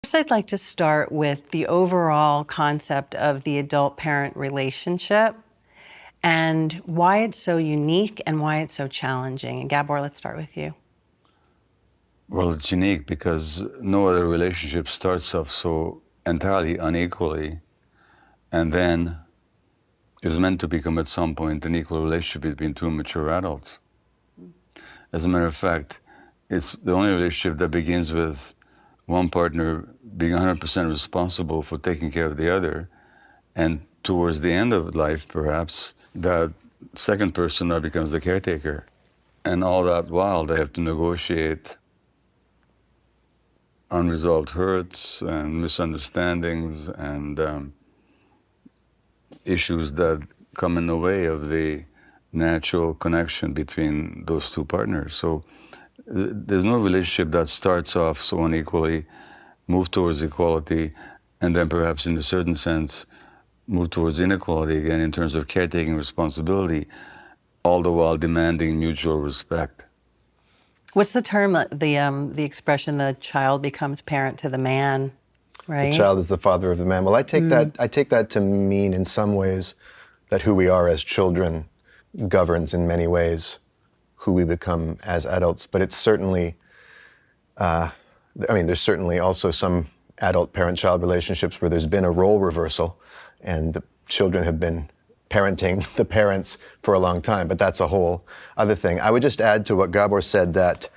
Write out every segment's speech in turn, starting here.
First, I'd like to start with the overall concept of the adult-parent relationship and why it's so unique and why it's so challenging. And Gabor, let's start with you. Well, it's unique because no other relationship starts off so entirely unequally and then is meant to become at some point an equal relationship between two mature adults. As a matter of fact, it's the only relationship that begins with one partner being 100% responsible for taking care of the other, and towards the end of life, perhaps, that second person now becomes the caretaker. And all that while they have to negotiate unresolved hurts and misunderstandings and issues that come in the way of the natural connection between those two partners. So there's no relationship that starts off so unequally, move towards equality, and then perhaps in a certain sense move towards inequality again in terms of caretaking responsibility, all the while demanding mutual respect. What's the term, the expression, the child becomes parent to the man, right? The child is the father of the man. Well, I take that to mean in some ways that who we are as children governs in many ways who we become as adults. But it's certainly, there's certainly also some adult parent-child relationships where there's been a role reversal and the children have been parenting the parents for a long time, but that's a whole other thing. I would just add to what Gabor said that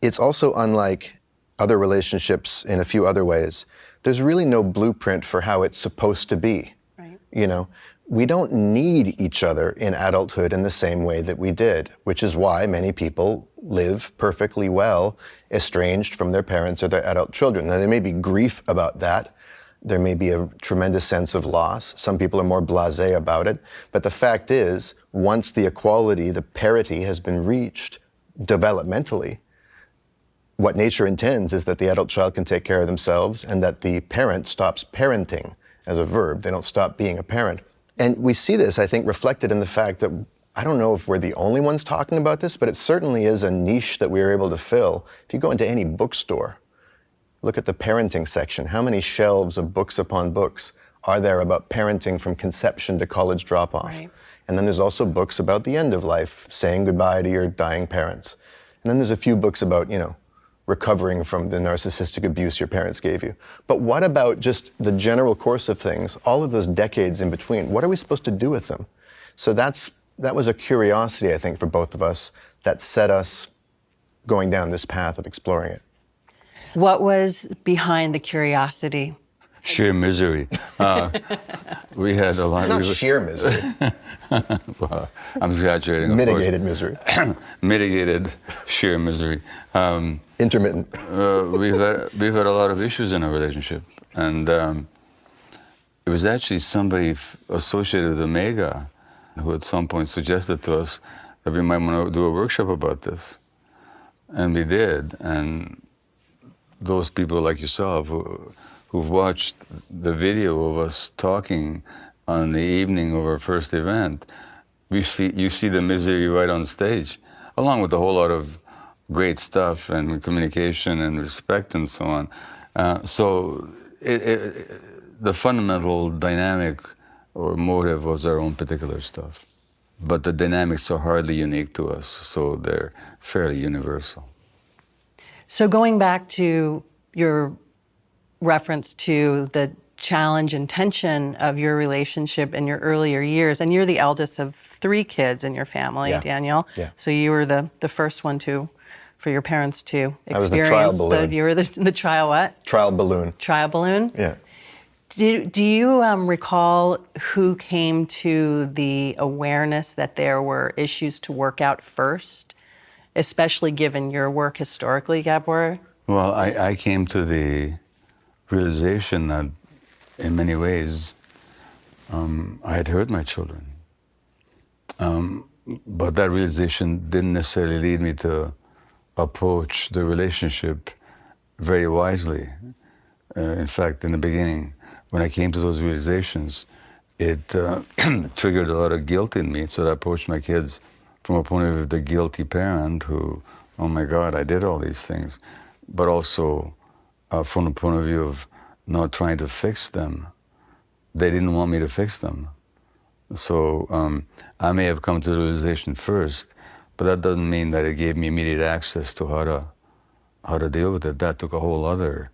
it's also unlike other relationships in a few other ways. There's really no blueprint for how it's supposed to be. Right. You know, we don't need each other in adulthood in the same way that we did, which is why many people live perfectly well, estranged from their parents or their adult children. Now, there may be grief about that. There may be a tremendous sense of loss. Some people are more blasé about it. But the fact is, once the equality, the parity has been reached developmentally, what nature intends is that the adult child can take care of themselves and that the parent stops parenting as a verb. They don't stop being a parent. And we see this, I think, reflected in the fact that, I don't know if we're the only ones talking about this, but it certainly is a niche that we are able to fill. If you go into any bookstore, look at the parenting section. How many shelves of books upon books are there about parenting from conception to college drop-off? Right. And then there's also books about the end of life, saying goodbye to your dying parents. And then there's a few books about, recovering from the narcissistic abuse your parents gave you. But what about just the general course of things, all of those decades in between? What are we supposed to do with them? So that was a curiosity, I think, for both of us that set us going down this path of exploring it. What was behind the curiosity? Sheer misery. We had a lot. Not sheer misery. Well, I'm exaggerating. Mitigated misery. Mitigated sheer misery. Intermittent. We've had a lot of issues in our relationship, and it was actually somebody associated with Omega who at some point suggested to us that we might want to do a workshop about this, and we did. And those people like yourself who've watched the video of us talking on the evening of our first event, you see the misery right on stage, along with a whole lot of great stuff and communication and respect and so on. So the fundamental dynamic or motive was our own particular stuff. But the dynamics are hardly unique to us, so they're fairly universal. So going back to your reference to the challenge and tension of your relationship in your earlier years, and you're the eldest of 3 kids in your family, Yeah. Daniel. Yeah. So you were the first one for your parents to experience. I was the trial balloon. You were the trial what? Trial balloon. Trial balloon? Yeah. Do you recall who came to the awareness that there were issues to work out first, especially given your work historically, Gabor? Well, I came to the realization that in many ways I had hurt my children. But that realization didn't necessarily lead me to approach the relationship very wisely. In fact, in the beginning, when I came to those realizations, it triggered a lot of guilt in me. So I approached my kids from a point of view of the guilty parent who, oh my God, I did all these things. But also from the point of view of not trying to fix them. They didn't want me to fix them. So I may have come to the realization first, but that doesn't mean that it gave me immediate access to how to deal with it. That took a whole other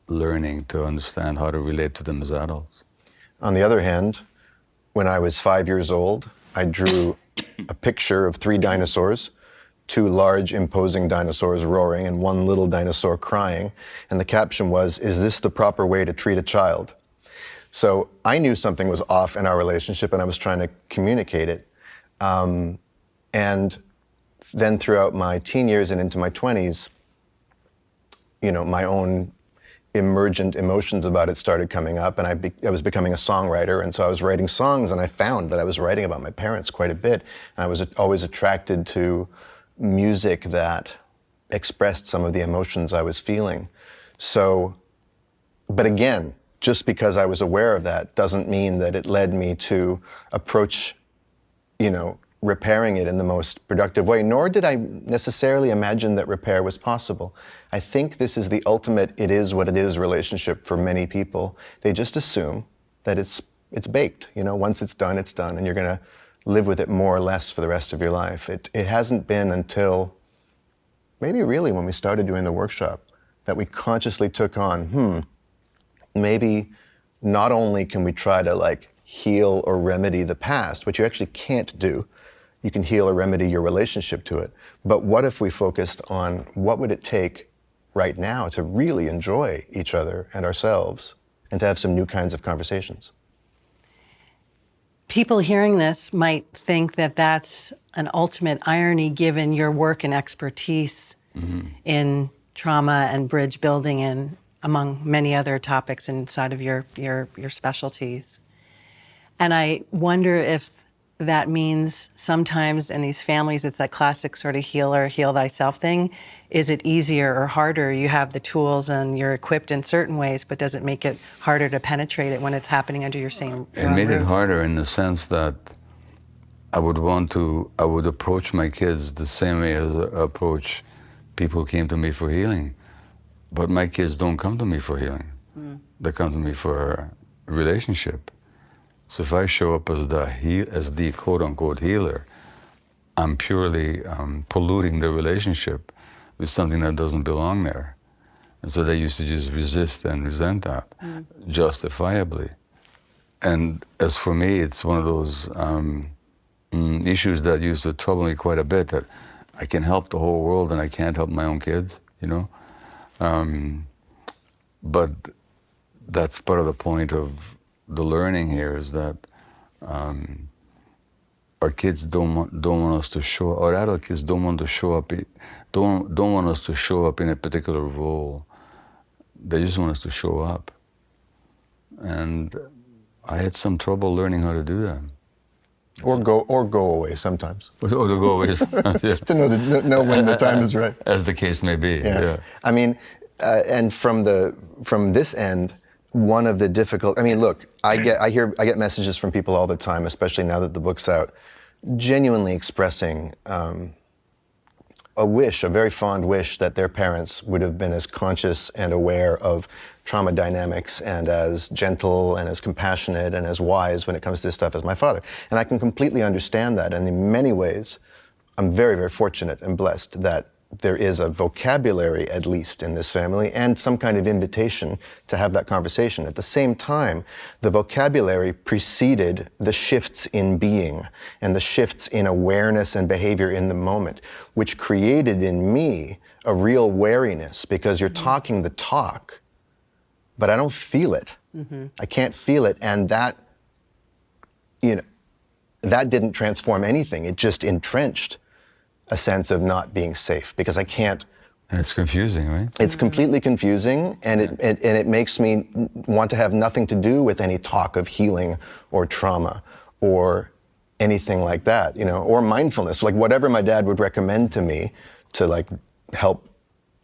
learning to understand how to relate to them as adults. On the other hand, when I was 5 years old, I drew a picture of 3 dinosaurs, 2 large, imposing dinosaurs roaring and 1 little dinosaur crying. And the caption was, "Is this the proper way to treat a child?" So I knew something was off in our relationship, and I was trying to communicate it. And then throughout my teen years and into my 20s, my own emergent emotions about it started coming up, and I was becoming a songwriter, and so I was writing songs, and I found that I was writing about my parents quite a bit, and I was always attracted to music that expressed some of the emotions I was feeling. So, but again, just because I was aware of that doesn't mean that it led me to approach, repairing it in the most productive way, nor did I necessarily imagine that repair was possible. I think this is the ultimate it is what it is relationship for many people. They just assume that it's baked. Once it's done, and you're going to live with it more or less for the rest of your life. It hasn't been until maybe really when we started doing the workshop that we consciously took on, maybe not only can we try to heal or remedy the past, which you actually can't do. You can heal or remedy your relationship to it. But what if we focused on what would it take right now to really enjoy each other and ourselves and to have some new kinds of conversations? People hearing this might think that that's an ultimate irony given your work and expertise in trauma and bridge building and among many other topics inside of your specialties. And I wonder if that means sometimes in these families, it's that classic sort of heal thyself thing. Is it easier or harder? You have the tools and you're equipped in certain ways, but does it make it harder to penetrate it when it's happening under your same It made roof? it harder in the sense that I would approach my kids the same way as I approach people who came to me for healing. But my kids don't come to me for healing. They come to me for a relationship. So if I show up as the quote-unquote healer, I'm purely polluting the relationship with something that doesn't belong there. And so they used to just resist and resent that, justifiably. And as for me, it's one of those issues that used to trouble me quite a bit, that I can help the whole world and I can't help my own kids, But that's part of the point of the learning here, is that our kids don't want us to show. Our adult kids don't want to show up. Don't want us to show up in a particular role. They just want us to show up. And I had some trouble learning how to do that. Or go away sometimes. Or to go away. Yeah. To know when the time is right. As the case may be. Yeah. I mean, and from this end, one of the difficult. I mean, look, I get messages from people all the time, especially now that the book's out, genuinely expressing a very fond wish that their parents would have been as conscious and aware of trauma dynamics and as gentle and as compassionate and as wise when it comes to this stuff as my father. And I can completely understand that. And in many ways, I'm very, very fortunate and blessed that there is a vocabulary, at least in this family, and some kind of invitation to have that conversation. At the same time, the vocabulary preceded the shifts in being and the shifts in awareness and behavior in the moment, which created in me a real wariness, because you're talking the talk, but I don't feel it. I can't feel it, and that didn't transform anything. It just entrenched a sense of not being safe, because I can't. And it's confusing, right? It's completely confusing, and it makes me want to have nothing to do with any talk of healing or trauma or anything like that, or mindfulness, like whatever my dad would recommend to me to help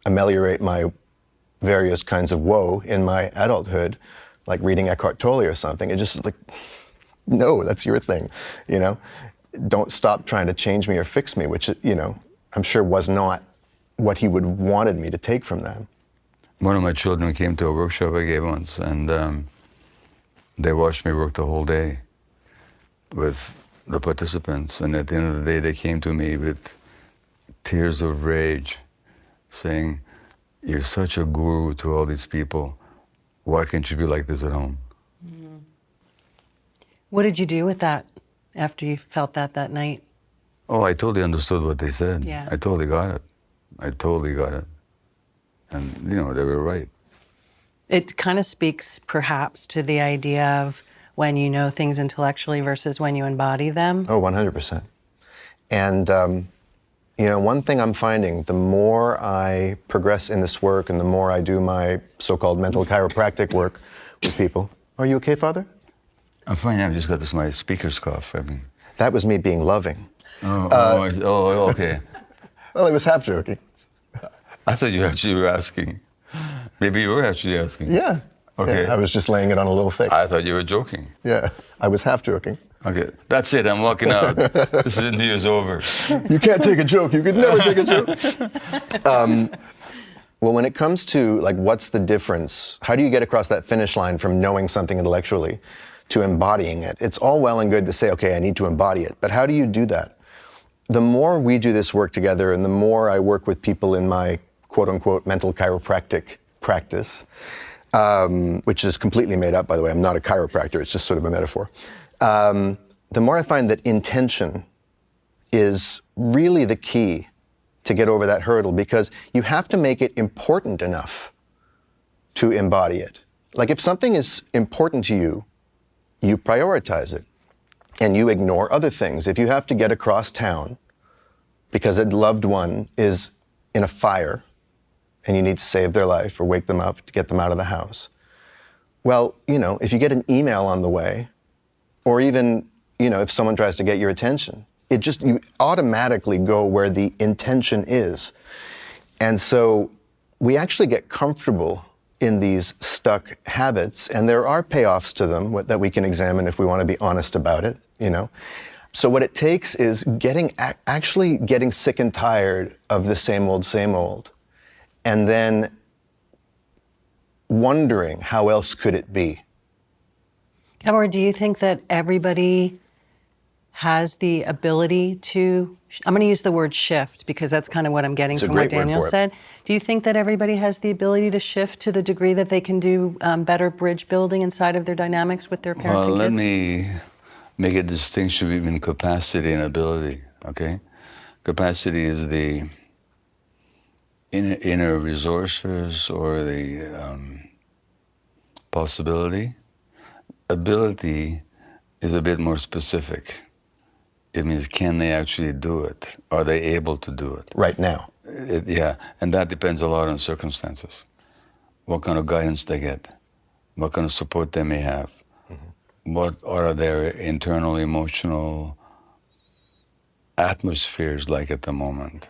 ameliorate my various kinds of woe in my adulthood, like reading Eckhart Tolle or something. It just no, that's your thing, Don't stop trying to change me or fix me, which, I'm sure was not what he would wanted me to take from that. one of my children came to a workshop I gave once, and they watched me work the whole day with the participants. And at the end of the day, they came to me with tears of rage, saying, "You're such a guru to all these people. Why can't you be like this at home?" What did you do with that after you felt that night? Oh, I totally understood what they said. Yeah. I totally got it. I totally got it. And, you know, they were right. It kind of speaks perhaps to the idea of when you know things intellectually versus when you embody them. Oh, 100%. And, you know, one thing I'm finding, the more I progress in this work and the more I do my so-called mental chiropractic work with people. Are you okay, Father? I'm fine. I've just got this, my speaker's cough. I mean, That was me being loving. Okay. Well, I was half joking. I thought you actually were asking. Maybe you were actually asking. Yeah. Okay. Yeah, I was just laying it on a little thick. I thought you were joking. Yeah, I was half joking. Okay, that's it. I'm walking out. This interview is over. You can't take a joke. You could never take a joke. Well, when it comes to, like, what's the difference? How do you get across that finish line from knowing something intellectually to embodying it? It's all well and good to say, okay, I need to embody it. But how do you do that? The more we do this work together and the more I work with people in my quote-unquote mental chiropractic practice, which is completely made up, by the way. I'm not a chiropractor. It's just sort of a metaphor. The more I find that intention is really the key to get over that hurdle, because you have to make it important enough to embody it. Like, if something is important to you, you prioritize it and you ignore other things. If you have to get across town because a loved one is in a fire and you need to save their life or wake them up to get them out of the house, well, you know, if you get an email on the way, or even, you know, if someone tries to get your attention, you automatically go where the intention is. And so we actually get comfortable in these stuck habits, and there are payoffs to them that we can examine if we want to be honest about it, you know. So what it takes is actually getting sick and tired of the same old, and then wondering how else could it be. Gabor, do you think that everybody has the ability to, I'm going to use the word shift because that's kind of what I'm getting It's a from what great word Daniel for it. said. Do you think that everybody has the ability to shift to the degree that they can do better bridge building inside of their dynamics with their parents Well, and let kids? me make a distinction between capacity and ability, okay? Capacity is the inner resources or the possibility. Ability is a bit more specific. It means, can they actually do it? Are they able to do it? Right now. Yeah, and that depends a lot on circumstances. What kind of guidance they get, what kind of support they may have, what are their internal emotional atmospheres like at the moment,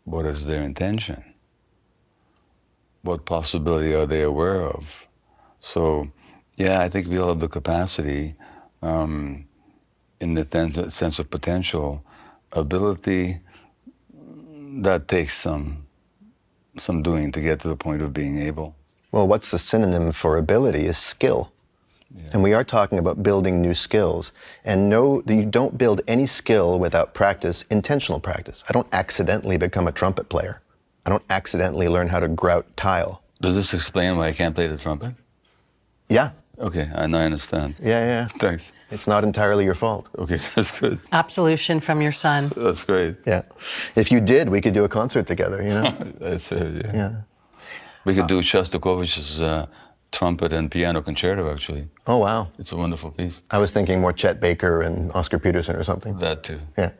what is their intention, what possibility are they aware of. So, yeah, I think we all have the capacity in the sense of potential. Ability, that takes some doing to get to the point of being able. Well, what's the synonym for ability is skill. Yeah. And we are talking about building new skills. And know that you don't build any skill without practice, intentional practice. I don't accidentally become a trumpet player. I don't accidentally learn how to grout tile. Does this explain why I can't play the trumpet? Yeah. Okay, I know, I understand. Yeah. Thanks. It's not entirely your fault. Okay, that's good. Absolution from your son. That's great. Yeah. If you did, we could do a concert together, you know? That's it, yeah. Yeah. We could do Shostakovich's trumpet and piano concerto, actually. Oh, wow. It's a wonderful piece. I was thinking more Chet Baker and Oscar Peterson or something. That too. Yeah.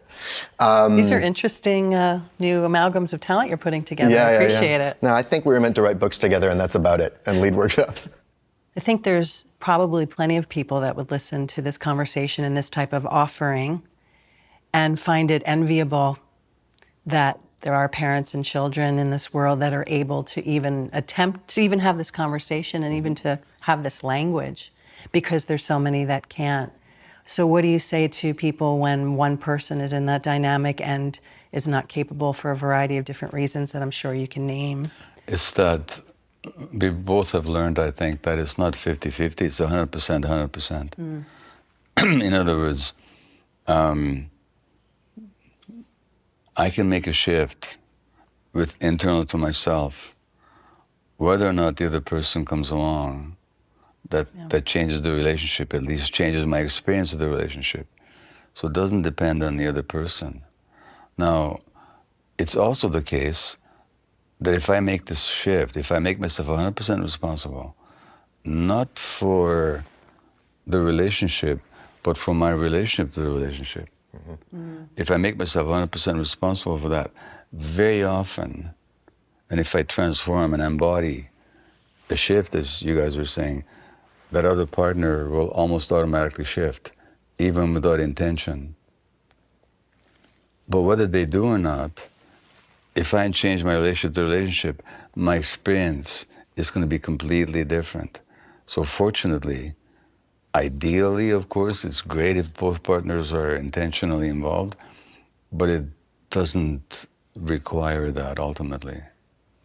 These are interesting new amalgams of talent you're putting together. Yeah, I appreciate it. No, I think we were meant to write books together and that's about it, and lead workshops. I think there's probably plenty of people that would listen to this conversation and this type of offering and find it enviable that there are parents and children in this world that are able to even attempt to even have this conversation and even to have this language, because there's so many that can't. So what do you say to people when one person is in that dynamic and is not capable for a variety of different reasons that I'm sure you can name? is that we both have learned, I think, that it's not 50-50, it's 100%, 100%. In other words, I can make a shift with internal to myself, whether or not the other person comes along, that changes the relationship, at least changes my experience of the relationship. So it doesn't depend on the other person. Now, it's also the case that if I make this shift, if I make myself 100% responsible, not for the relationship, but for my relationship to the relationship. If I make myself 100% responsible for that, very often, and if I transform and embody a shift, as you guys were saying, that other partner will almost automatically shift, even without intention. But whether they do or not, if I change my relationship to relationship, my experience is going to be completely different. So fortunately, ideally, of course, it's great if both partners are intentionally involved, but it doesn't require that ultimately.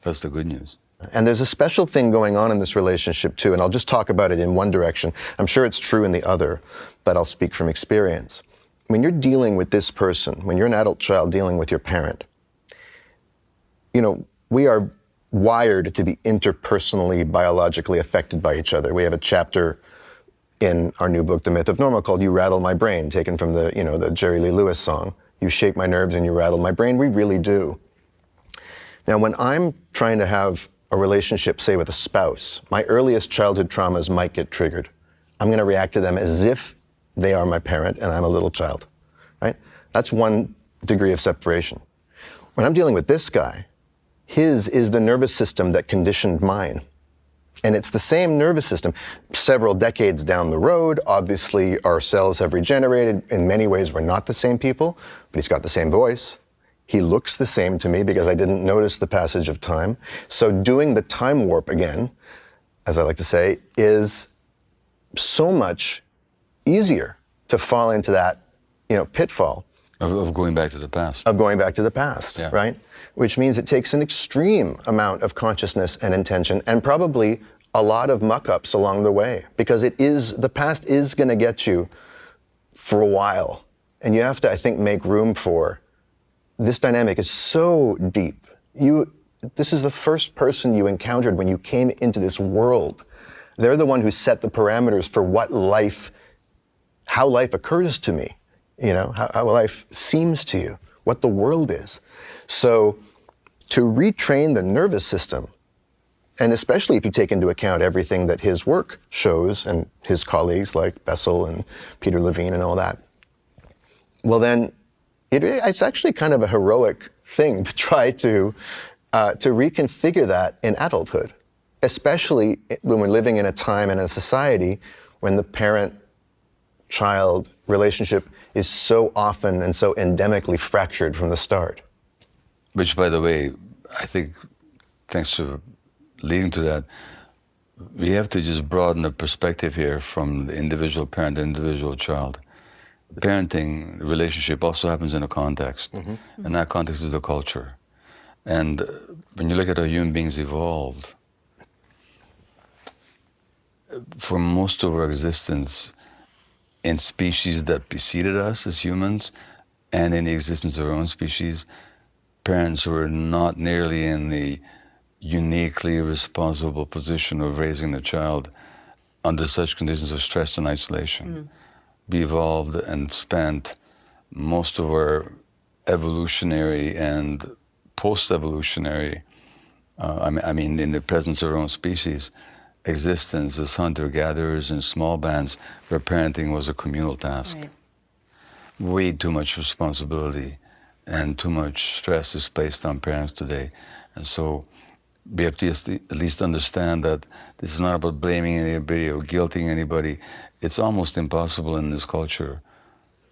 That's the good news. And there's a special thing going on in this relationship too, and I'll just talk about it in one direction. I'm sure it's true in the other, but I'll speak from experience. When you're dealing with this person, when you're an adult child dealing with your parent, you know, we are wired to be interpersonally, biologically affected by each other. We have a chapter in our new book, The Myth of Normal, called You Rattle My Brain, taken from the, you know, the Jerry Lee Lewis song. You shake my nerves and you rattle my brain. We really do. Now, when I'm trying to have a relationship, say, with a spouse, my earliest childhood traumas might get triggered. I'm going to react to them as if they are my parent and I'm a little child, right? That's one degree of separation. When I'm dealing with this guy, his is the nervous system that conditioned mine. And it's the same nervous system. Several decades down the road, obviously our cells have regenerated. In many ways, we're not the same people, but he's got the same voice. He looks the same to me because I didn't notice the passage of time. So doing the time warp again, as I like to say, is so much easier to fall into that, you know, pitfall. Of going back to the past. Of going back to the past, Yeah. right? Which means it takes an extreme amount of consciousness and intention and probably a lot of muck-ups along the way, because the past is going to get you for a while. And you have to, I think, make room for this dynamic is so deep. This is the first person you encountered when you came into this world. They're the one who set the parameters for how life occurs to me, you know, how life seems to you, what the world is. So to retrain the nervous system, and especially if you take into account everything that his work shows and his colleagues like Bessel and Peter Levine and all that, well then, it's actually kind of a heroic thing to try to reconfigure that in adulthood, especially when we're living in a time and a society when the parent-child relationship is so often and so endemically fractured from the start. Which, by the way, I think, thanks to leading to that, we have to just broaden the perspective here from the individual parent to individual child. Parenting relationship also happens in a context, and that context is the culture. And when you look at how human beings evolved, for most of our existence, in species that preceded us as humans, and in the existence of our own species, parents were not nearly in the uniquely responsible position of raising the child under such conditions of stress and isolation. We evolved and spent most of our evolutionary and post-evolutionary, I mean in the presence of our own species, existence as hunter-gatherers in small bands where parenting was a communal task. Right. Way too much responsibility and too much stress is placed on parents today. And so we have to at least understand that this is not about blaming anybody or guilting anybody. It's almost impossible in this culture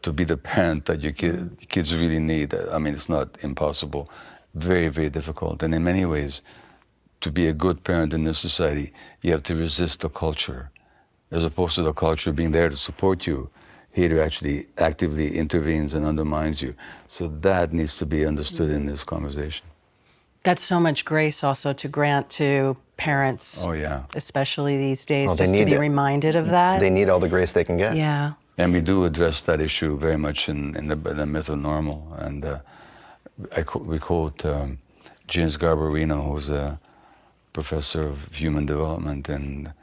to be the parent that your kids really need. I mean, it's not impossible, very, very difficult. And in many ways, to be a good parent in this society, you have to resist the culture, as opposed to the culture being there to support you. Here actually actively intervenes and undermines you. So that needs to be understood in this conversation. That's so much grace also to grant to parents, Oh, yeah. especially these days, Well, they just to need be it. reminded of that. They need all the grace they can get. Yeah. And we do address that issue very much in the myth of normal. And we quote James Garbarino, who's a professor of human development, and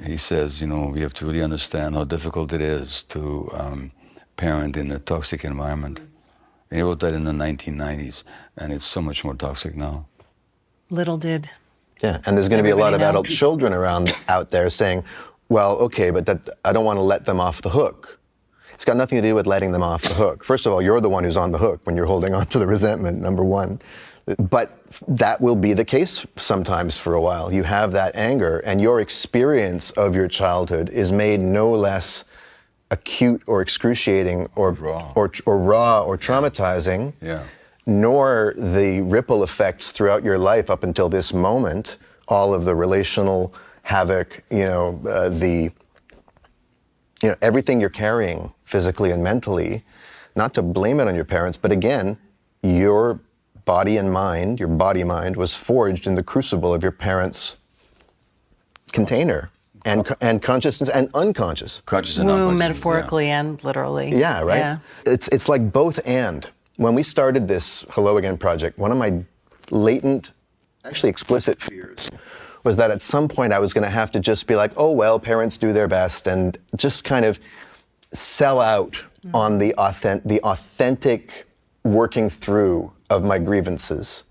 he says, you know, we have to really understand how difficult it is to parent in a toxic environment. And he wrote that in the 1990s, and it's so much more toxic now. Little did. Yeah, and there's going to be a lot of Everybody know. adult children around out there saying, well, okay, but I don't want to let them off the hook. It's got nothing to do with letting them off the hook. First of all, you're the one who's on the hook when you're holding on to the resentment, number one. But that will be the case sometimes for a while. You have that anger, and your experience of your childhood is made no less acute or excruciating or Raw. or raw or traumatizing, Yeah. nor the ripple effects throughout your life up until this moment, all of the relational havoc, everything you're carrying physically and mentally, not to blame it on your parents, but again, your body and mind, your body-mind was forged in the crucible of your parents' container and consciousness and unconscious. Conscious and Womb, unconscious, metaphorically and literally. Yeah, right? Yeah. It's like both and. When we started this Hello Again project, one of my latent, actually explicit fears was that at some point I was going to have to just be like, oh, well, parents do their best, and just kind of sell out on the authentic working through of my grievances.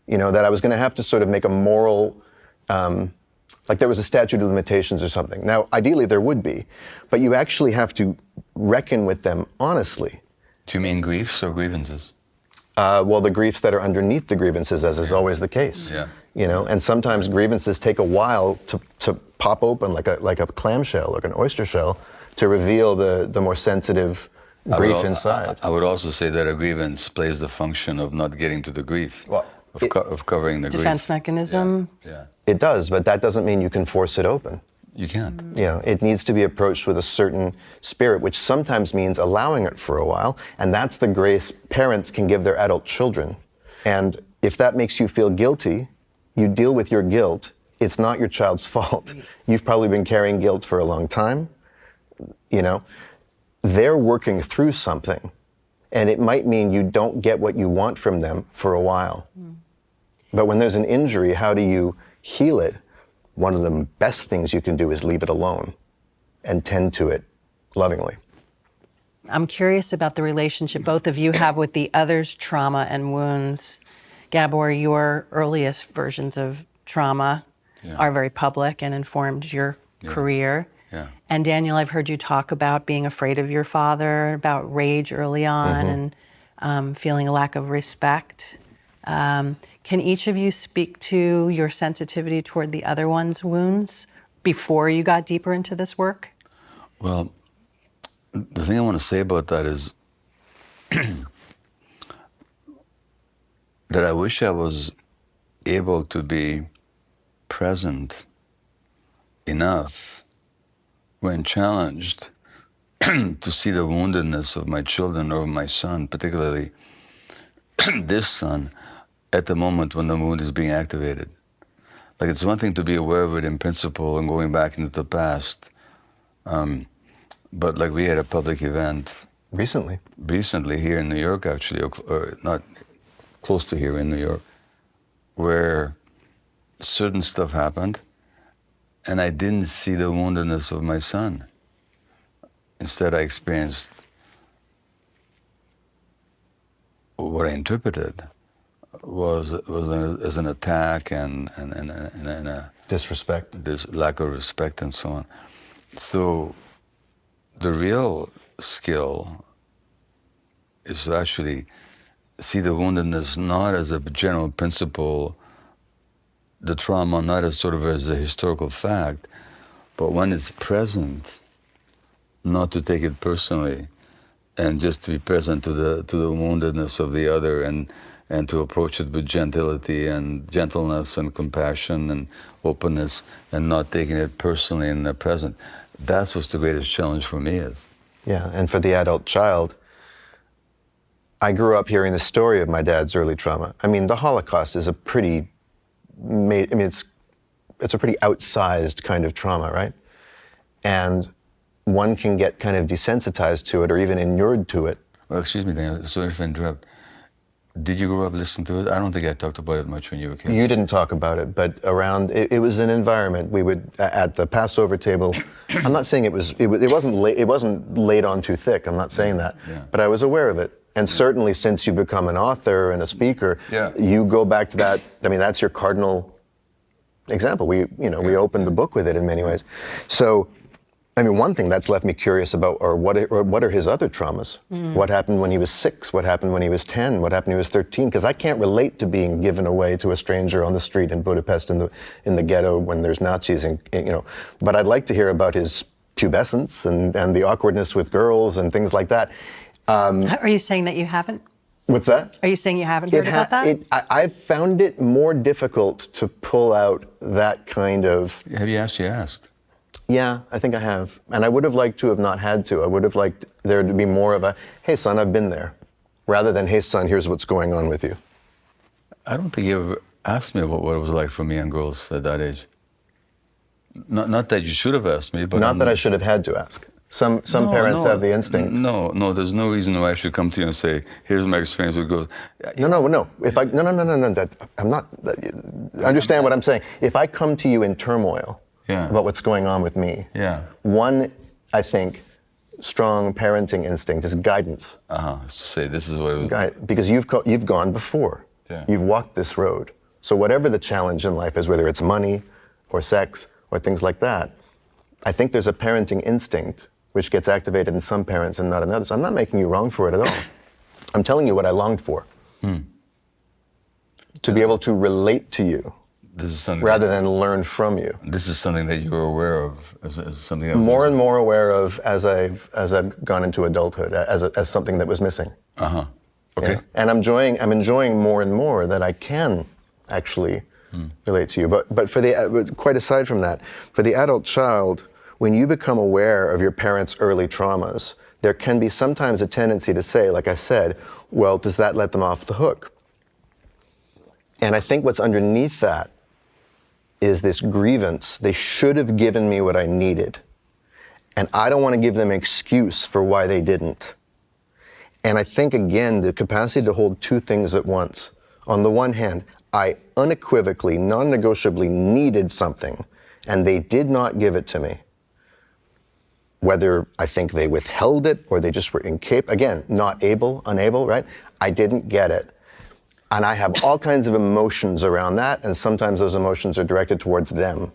You know, that I was going to have to sort of make a moral, like there was a statute of limitations or something. Now, ideally there would be, but you actually have to reckon with them honestly. Do you mean griefs or grievances? Well, the griefs that are underneath the grievances, as is always the case. Yeah. You know, and sometimes grievances take a while to pop open like a clamshell, like an oyster shell, to reveal the more sensitive grief inside. I would also say that a grievance plays the function of not getting to the grief, Well, of covering the Defense grief. mechanism. Yeah, It does, but that doesn't mean you can force it open. you can't. You know, it needs to be approached with a certain spirit, which sometimes means allowing it for a while, and that's the grace parents can give their adult children. And if that makes you feel guilty, you deal with your guilt. It's not your child's fault. You've probably been carrying guilt for a long time. You know, they're working through something, and it might mean you don't get what you want from them for a while. But when there's an injury, how do you heal it? One of the best things you can do is leave it alone and tend to it lovingly. I'm curious about the relationship both of you have with the other's trauma and wounds. Gabor, your earliest versions of trauma are very public and informed your career. Yeah. And Daniel, I've heard you talk about being afraid of your father, about rage early on, and feeling a lack of respect. Can each of you speak to your sensitivity toward the other one's wounds before you got deeper into this work? Well, the thing I want to say about that is that I wish I was able to be present enough when challenged to see the woundedness of my children or my son, particularly this son, at the moment when the wound is being activated. Like, it's one thing to be aware of it in principle and going back into the past, but like we had a public event recently here in New York, actually, or not close to here in New York, where certain stuff happened, and I didn't see the woundedness of my son. Instead, I experienced what I interpreted was as an attack and a Disrespect. this lack of respect and so on. So the real skill is to actually see the woundedness not as a general principle, the trauma not as sort of as a historical fact, but when it's present, not to take it personally, and just to be present to the woundedness of the other, and to approach it with gentility and gentleness and compassion and openness, and not taking it personally in the present. That's what the greatest challenge for me is. Yeah, and for the adult child, I grew up hearing the story of my dad's early trauma. I mean, the Holocaust is a pretty, it's a pretty outsized kind of trauma, right? And one can get kind of desensitized to it or even inured to it. Well, excuse me, Daniel, sorry if I interrupt. Did you grow up listening to it? I don't think I talked about it much when you were kids. You didn't talk about it, but around, it was an environment. We would, at the Passover table, I'm not saying it wasn't laid on too thick, I'm not saying that, but I was aware of it. And certainly since you become an author and a speaker, you go back to that, I mean, that's your cardinal example. We opened the book with it in many ways. So, I mean, one thing that's left me curious about, or what are his other traumas? What happened when he was 6? What happened when he was 10? What happened when he was 13? Because I can't relate to being given away to a stranger on the street in Budapest in the ghetto when there's Nazis, and But I'd like to hear about his pubescence and the awkwardness with girls and things like that. Are you saying that you haven't? What's that? Are you saying you haven't heard about that? I've found it more difficult to pull out that kind of... Have you actually asked? Yeah, I think I have. And I would have liked to have not had to. I would have liked there to be more of a, hey son, I've been there, rather than, hey son, here's what's going on with you. I don't think you ever asked me about what it was like for me and girls at that age. Not that you should have asked me, but... Not that I should have had to ask. Some parents have the instinct. No, there's no reason why I should come to you and say, here's my experience with girls. No. I'm not, understand what I'm saying. If I come to you in turmoil, about what's going on with me. One, I think, strong parenting instinct is guidance. To say this is what it was. Because you've gone before. You've walked this road. So whatever the challenge in life is, whether it's money or sex or things like that, I think there's a parenting instinct which gets activated in some parents and not in others. I'm not making you wrong for it at all. I'm telling you what I longed for. To be able to relate to you. This is something rather than learn from you. This is something that you're aware of as something that more and more aware of as I've gone into adulthood, as something that was missing. Okay. Yeah. And I'm enjoying more and more that I can actually relate to you. But for quite aside from that, for the adult child, when you become aware of your parents' early traumas, there can be sometimes a tendency to say, like I said, well, does that let them off the hook? And I think what's underneath that is this grievance. They should have given me what I needed. And I don't want to give them an excuse for why they didn't. And I think, again, the capacity to hold two things at once. On the one hand, I unequivocally, non-negotiably needed something, and they did not give it to me. Whether I think they withheld it or they just were incapable, again, not able, unable, right? I didn't get it. And I have all kinds of emotions around that, and sometimes those emotions are directed towards them,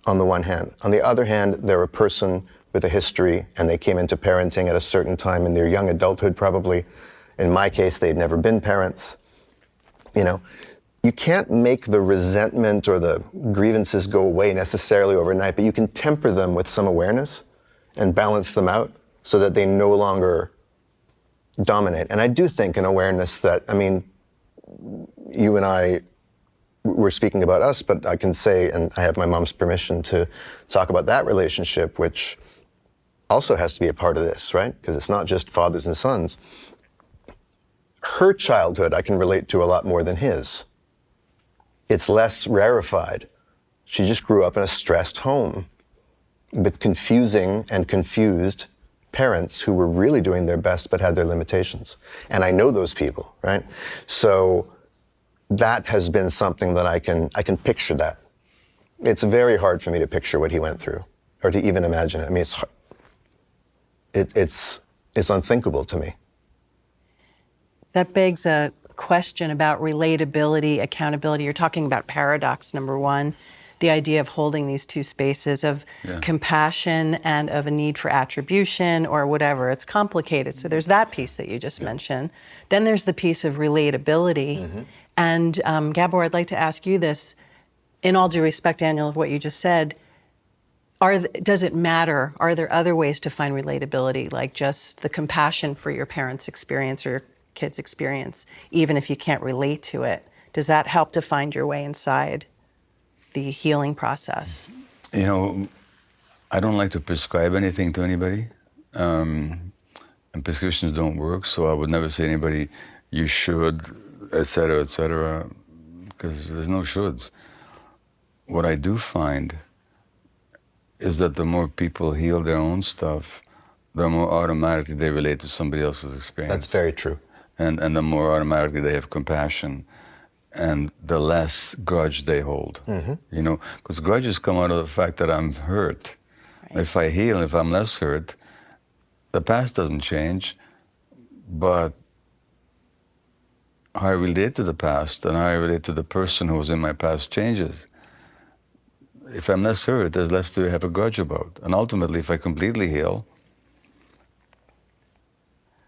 on the one hand. On the other hand, they're a person with a history, and they came into parenting at a certain time in their young adulthood, probably. In my case, they'd never been parents. You can't make the resentment or the grievances go away necessarily overnight, but you can temper them with some awareness and balance them out so that they no longer dominate. And I do think an awareness that, you and I were speaking about us, but I can say, and I have my mom's permission to talk about that relationship, which also has to be a part of this, right? Because it's not just fathers and sons. Her childhood I can relate to a lot more than his. It's less rarefied. She just grew up in a stressed home with confusing and confused parents who were really doing their best but had their limitations. And I know those people, right? So that has been something that I can picture that. It's very hard for me to picture what he went through or to even imagine it. It's unthinkable to me. That begs a question about relatability, accountability. You're talking about paradox, number one, the idea of holding these two spaces of compassion and of a need for attribution or whatever. It's complicated. So there's that piece that you just mentioned. Then there's the piece of relatability. And Gabor, I'd like to ask you this, in all due respect, Daniel, of what you just said, does it matter? Are there other ways to find relatability, like just the compassion for your parents' experience or your kids' experience, even if you can't relate to it? Does that help to find your way inside the healing process? I don't like to prescribe anything to anybody, and prescriptions don't work, so I would never say to anybody, you should, etc., because there's no shoulds. What I do find is that the more people heal their own stuff, the more automatically they relate to somebody else's experience. That's very true. And the more automatically they have compassion, and the less grudge they hold. You know, because grudges come out of the fact that I'm hurt. Right. If I heal, if I'm less hurt, the past doesn't change, but how I relate to the past and how I relate to the person who was in my past changes. If I'm less hurt, there's less to have a grudge about. And ultimately, if I completely heal,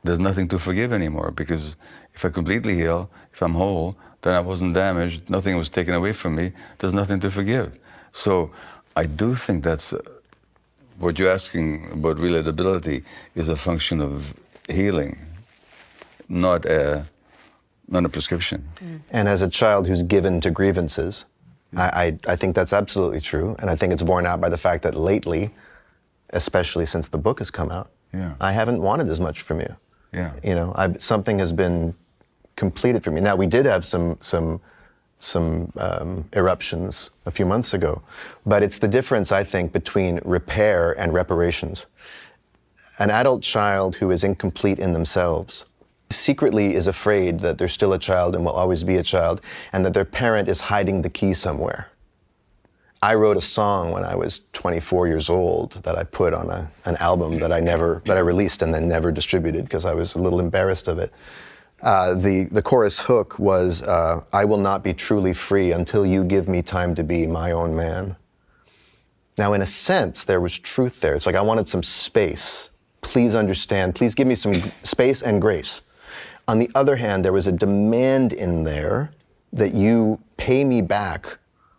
there's nothing to forgive anymore, because if I completely heal, if I'm whole, then I wasn't damaged, nothing was taken away from me, there's nothing to forgive. So I do think that's what you're asking about relatability is a function of healing, not a prescription. And as a child who's given to grievances, I think that's absolutely true. And I think it's borne out by the fact that lately, especially since the book has come out, I haven't wanted as much from you. You know, something has been completed for me. Now, we did have some eruptions a few months ago, but it's the difference, I think, between repair and reparations. An adult child who is incomplete in themselves secretly is afraid that they're still a child and will always be a child, and that their parent is hiding the key somewhere. I wrote a song when I was 24 years old that I put on an album that I released and then never distributed because I was a little embarrassed of it. The chorus hook was, I will not be truly free until you give me time to be my own man. Now, in a sense, there was truth there. It's like I wanted some space. Please understand, please give me some space and grace. On the other hand, there was a demand in there that you pay me back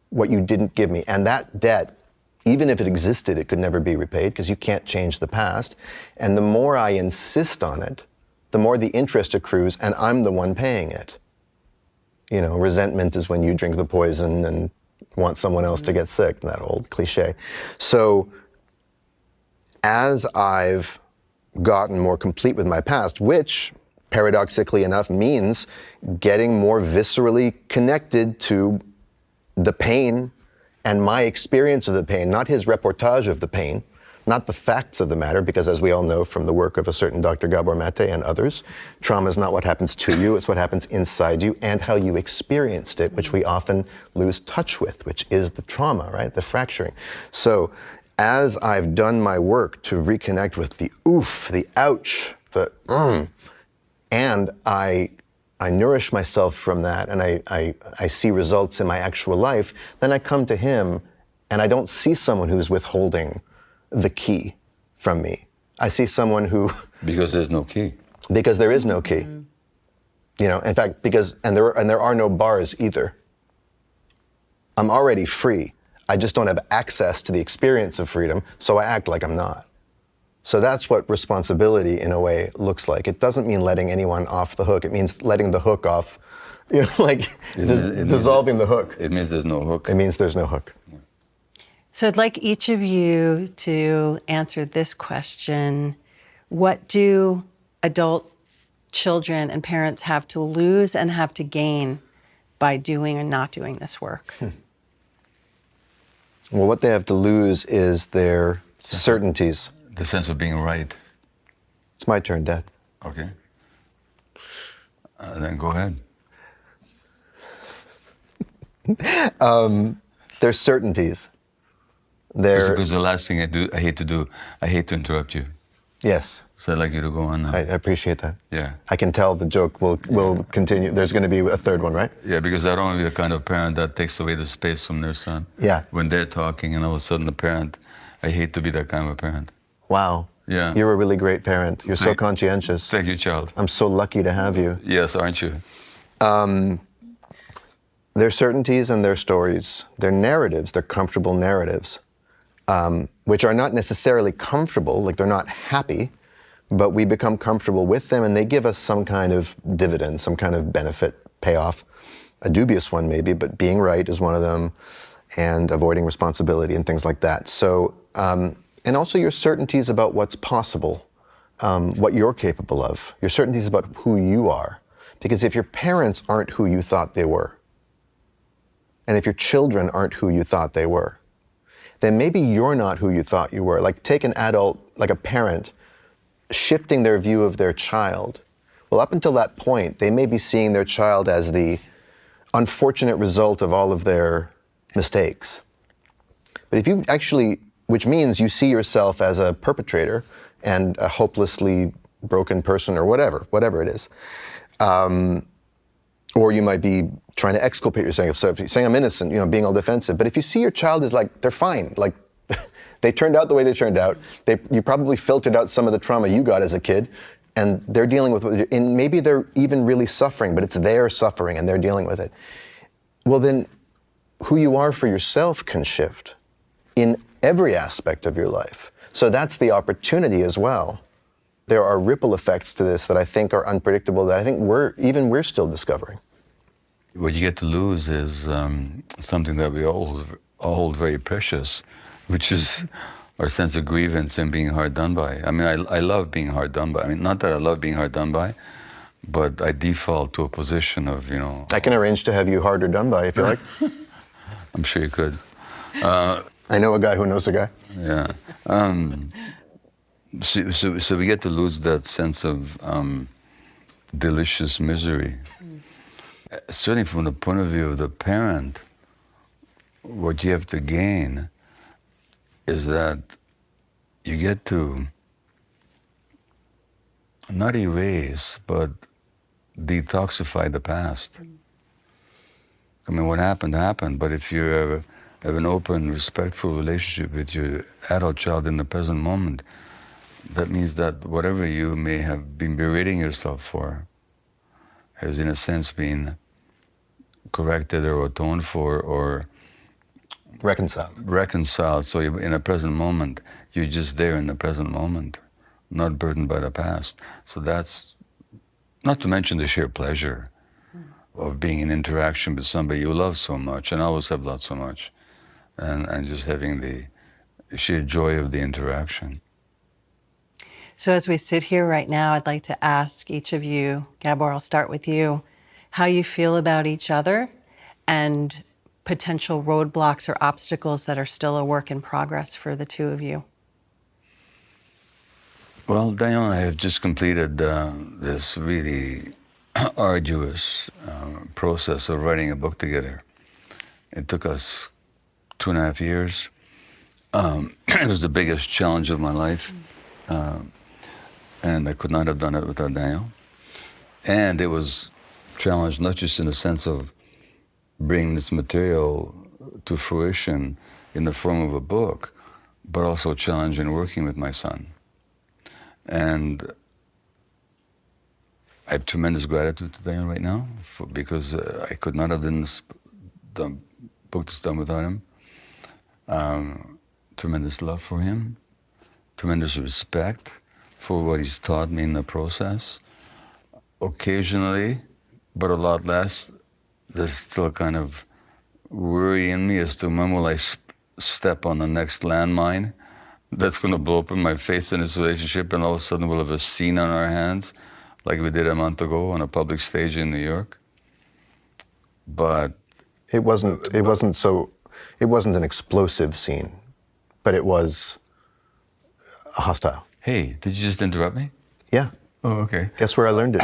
what you didn't give me. And that debt, even if it existed, it could never be repaid because you can't change the past. And the more I insist on it, the more the interest accrues, and I'm the one paying it. You know, resentment is when you drink the poison and want someone else to get sick, that old cliche. So as I've gotten more complete with my past, which paradoxically enough means getting more viscerally connected to the pain and my experience of the pain, not his reportage of the pain, not the facts of the matter, because as we all know from the work of a certain Dr. Gabor Maté and others, trauma is not what happens to you, it's what happens inside you and how you experienced it, which we often lose touch with, which is the trauma, right? The fracturing. So as I've done my work to reconnect with the oof, the ouch, the and I nourish myself from that, and I see results in my actual life, then I come to him and I don't see someone who's withholding the key from me. I see someone who... Because there's no key. Because there is no key. You know, in fact, there are no bars either. I'm already free. I just don't have access to the experience of freedom, so I act like I'm not. So that's what responsibility, in a way, looks like. It doesn't mean letting anyone off the hook. It means letting the hook off, you know, like dissolving the hook. It means there's no hook. It means there's no hook. So I'd like each of you to answer this question. What do adult children and parents have to lose and have to gain by doing or not doing this work? Well, what they have to lose is their certainties. The sense of being right. It's my turn, Dad. Okay. Then go ahead. Their certainties. Because the last thing I hate to interrupt you. Yes. So I'd like you to go on now. I appreciate that. Yeah. I can tell the joke will continue. There's going to be a third one, right? Yeah, because I don't want to be the kind of parent that takes away the space from their son. Yeah. When they're talking and all of a sudden the parent, I hate to be that kind of a parent. Wow. Yeah. You're a really great parent. You're so conscientious. Thank you, child. I'm so lucky to have you. Yes, aren't you? Their certainties and their stories, their narratives, their comfortable narratives, which are not necessarily comfortable, like they're not happy, but we become comfortable with them and they give us some kind of dividend, some kind of benefit, payoff, a dubious one maybe, but being right is one of them, and avoiding responsibility and things like that. So, and also your certainties about what's possible, what you're capable of. Your certainty is about who you are. Because if your parents aren't who you thought they were, and if your children aren't who you thought they were, then maybe you're not who you thought you were. Like take an adult, like a parent, shifting their view of their child. Well, up until that point, they may be seeing their child as the unfortunate result of all of their mistakes. But if you actually, which means you see yourself as a perpetrator and a hopelessly broken person or whatever it is. Or you might be trying to exculpate yourself, so if you're saying I'm innocent, being all defensive. But if you see your child as like, they're fine, like they turned out the way they turned out, you probably filtered out some of the trauma you got as a kid, and they're dealing with it, and maybe they're even really suffering, but it's their suffering and they're dealing with it. Well then, who you are for yourself can shift in every aspect of your life. So that's the opportunity as well. There are ripple effects to this that I think are unpredictable, that I think we're still discovering. What you get to lose is something that we all hold very precious, which is our sense of grievance and being hard done by. I mean, I love being hard done by. I mean, not that I love being hard done by, but I default to a position of, I can arrange to have you harder done by if you like. I'm sure you could. I know a guy who knows a guy. Yeah. So we get to lose that sense of delicious misery. Certainly from the point of view of the parent, what you have to gain is that you get to not erase, but detoxify the past. I mean, what happened, happened, but if you have an open, respectful relationship with your adult child in the present moment, that means that whatever you may have been berating yourself for has in a sense been corrected or atoned for or reconciled. So you're in a present moment, you're just there in the present moment, not burdened by the past. So that's, not to mention the sheer pleasure of being in interaction with somebody you love so much, and always have loved so much, and just having the sheer joy of the interaction. So as we sit here right now, I'd like to ask each of you, Gabor, I'll start with you, how you feel about each other and potential roadblocks or obstacles that are still a work in progress for the two of you. Well, Daniel and I have just completed this really arduous process of writing a book together. It took us 2.5 years. It was the biggest challenge of my life. And I could not have done it without Daniel. And it was challenged not just in the sense of bringing this material to fruition in the form of a book, but also challenging working with my son. And I have tremendous gratitude to Daniel right now because I could not have done the book that's done without him. Tremendous love for him, tremendous respect for what he's taught me in the process. Occasionally, but a lot less, there's still a kind of worry in me as to when will I step on the next landmine that's going to blow up in my face in this relationship, and all of a sudden we'll have a scene on our hands like we did a month ago on a public stage in New York. But it wasn't an explosive scene, but it was hostile. Hey, did you just interrupt me? Yeah. Oh, okay. Guess where I learned it?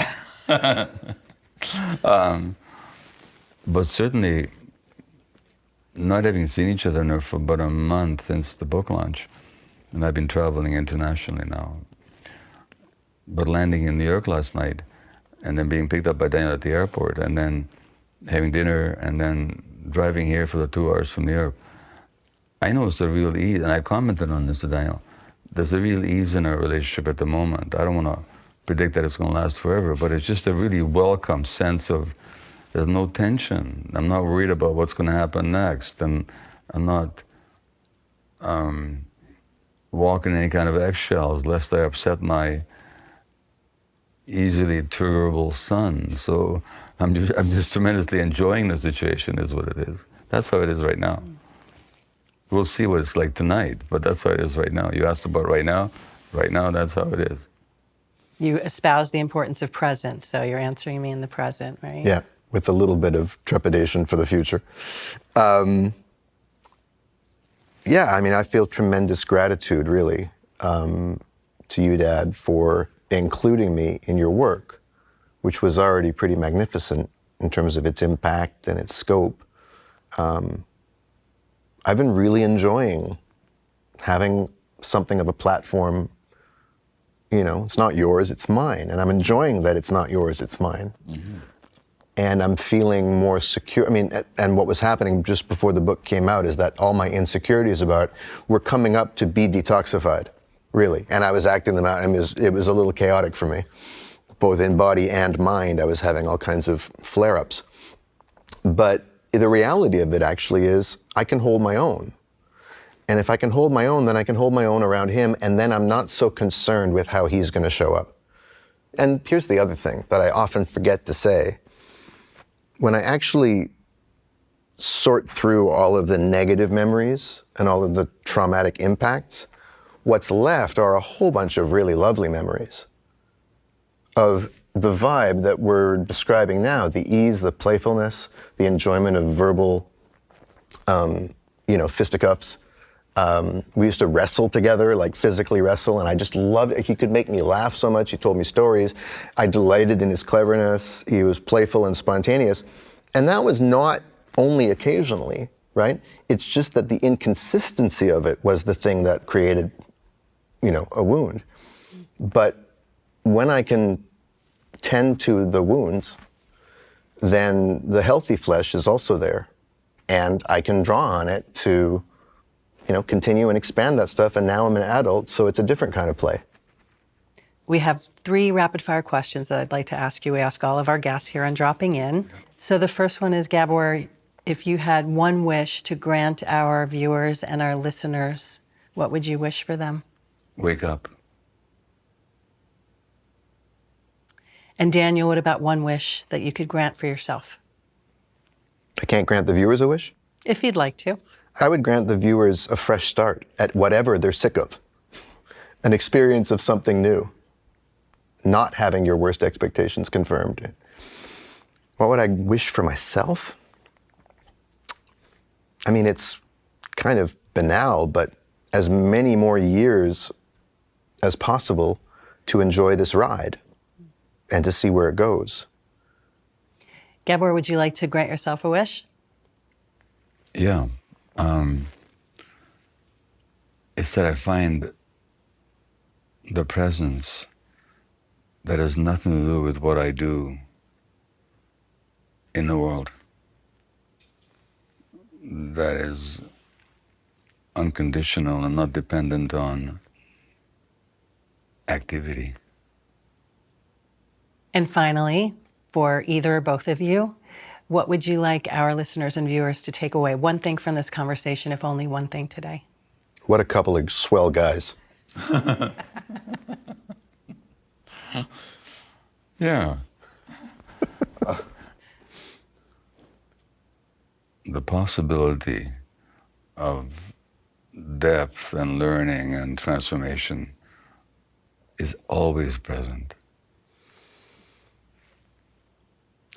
But certainly, not having seen each other now for about a month since the book launch, and I've been traveling internationally now, but landing in New York last night, and then being picked up by Daniel at the airport, and then having dinner, and then driving here for the 2 hours from New York, I know it's a real ease, and I commented on this to Daniel. There's a real ease in our relationship at the moment. I don't want to predict that it's going to last forever, but it's just a really welcome sense of there's no tension. I'm not worried about what's going to happen next, and I'm not walking any kind of eggshells lest I upset my easily triggerable son. So I'm just tremendously enjoying the situation is what it is. That's how it is right now. We'll see what it's like tonight, but that's how it is right now. You asked about right now. Right now, that's how it is. You espouse the importance of present, so you're answering me in the present, right? Yeah, with a little bit of trepidation for the future. Yeah, I mean, I feel tremendous gratitude, really, to you, Dad, for including me in your work, which was already pretty magnificent in terms of its impact and its scope. I've been really enjoying having something of a platform. You know, it's not yours, it's mine. And I'm enjoying that it's not yours, it's mine. Mm-hmm. And I'm feeling more secure. I mean, and what was happening just before the book came out is that all my insecurities about were coming up to be detoxified, really. And I was acting them out, and it was a little chaotic for me. Both in body and mind, I was having all kinds of flare-ups. But the reality of it actually is I can hold my own. And if I can hold my own, then I can hold my own around him, and then I'm not so concerned with how he's going to show up. And here's the other thing that I often forget to say. When I actually sort through all of the negative memories and all of the traumatic impacts, what's left are a whole bunch of really lovely memories of the vibe that we're describing now, the ease, the playfulness, the enjoyment of verbal, fisticuffs. We used to wrestle together, like physically wrestle, and I just loved it. He could make me laugh so much. He told me stories. I delighted in his cleverness. He was playful and spontaneous. And that was not only occasionally, right? It's just that the inconsistency of it was the thing that created, a wound. But when I can tend to the wounds, then the healthy flesh is also there. And I can draw on it to continue and expand that stuff. And now I'm an adult, so it's a different kind of play. We have 3 rapid fire questions that I'd like to ask you. We ask all of our guests here on Dropping In. So the first one is, Gabor, if you had one wish to grant our viewers and our listeners, what would you wish for them? Wake up. And Daniel, what about one wish that you could grant for yourself? I can't grant the viewers a wish? If you'd like to. I would grant the viewers a fresh start at whatever they're sick of. An experience of something new. Not having your worst expectations confirmed. What would I wish for myself? I mean, it's kind of banal, but as many more years as possible to enjoy this ride and to see where it goes. Gabor, would you like to grant yourself a wish? Yeah. It's that I find the presence that has nothing to do with what I do in the world. That is unconditional and not dependent on activity. And finally, for either or both of you, what would you like our listeners and viewers to take away? One thing from this conversation, if only one thing today. What a couple of swell guys. Yeah. The possibility of depth and learning and transformation is always present.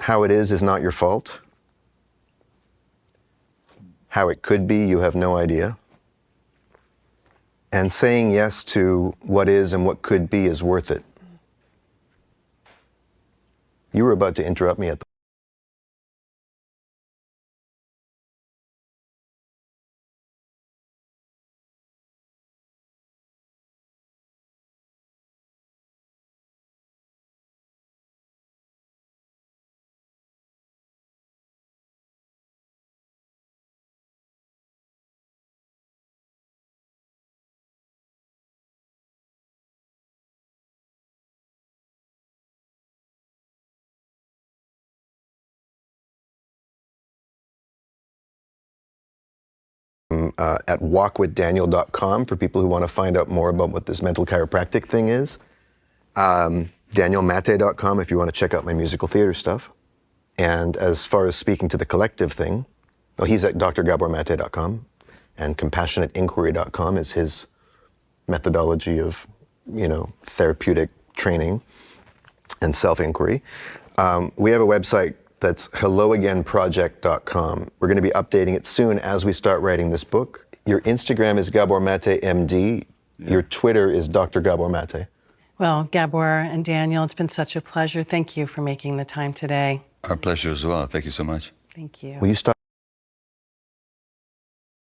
How it is not your fault. How it could be, you have no idea. And saying yes to what is and what could be is worth it. You were about to interrupt me at the at walkwithdaniel.com for people who want to find out more about what this mental chiropractic thing is. DanielMaté.com if you want to check out my musical theater stuff. And as far as speaking to the collective thing, well, he's at drgabormate.com, and compassionateinquiry.com is his methodology of, therapeutic training. and self-inquiry. We have a website that's helloagainproject.com. We're going to be updating it soon as we start writing this book. Your Instagram is Gabor Maté, MD. Your Twitter is Dr. Gabor Maté. Well, Gabor and Daniel, it's been such a pleasure. Thank you for making the time today. Our pleasure as well. Thank you so much. Thank you. Will you stop?